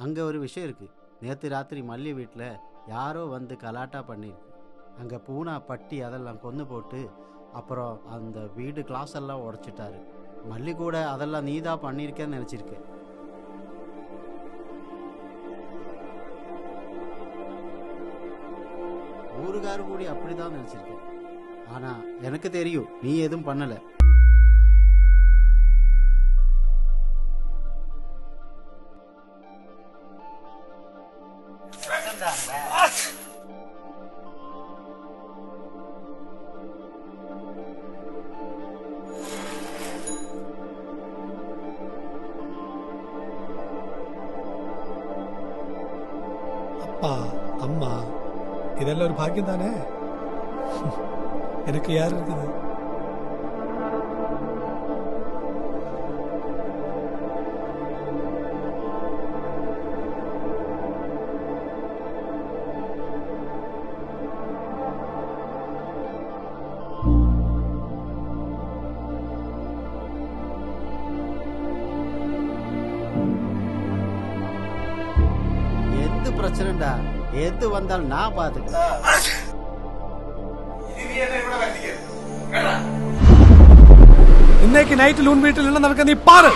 அங்கே ஒரு விஷயம் இருக்குது. நேற்று ராத்திரி மல்லி வீட்டில் யாரோ வந்து கலாட்டா பண்ணியிருக்கு. அங்கே பூனா பட்டி அதெல்லாம் கொன்று போட்டு அப்புறம் அந்த வீடு கிளாஸ் எல்லாம் உடைச்சிட்டாரு. மல்லி கூட அதெல்லாம் நீதான் பண்ணியிருக்கேன்னு நினச்சிருக்கேன். ஊருகாரு கூடி அப்படிதான் நினச்சிருக்கேன். ஆனால் எனக்கு தெரியும் நீ எதுவும் பண்ணலை. அப்பா அம்மா இதெல்லாம் ஒரு பாக்கியம் தானே. எனக்கு யார் இருக்குது? எது பிரச்சனைடா, எது வந்தாலும் நான் பார்த்துக்கிறேன். இன்னைக்கு நைட்டில் உன் வீட்டில் என்ன நடக்க நீ பாரு.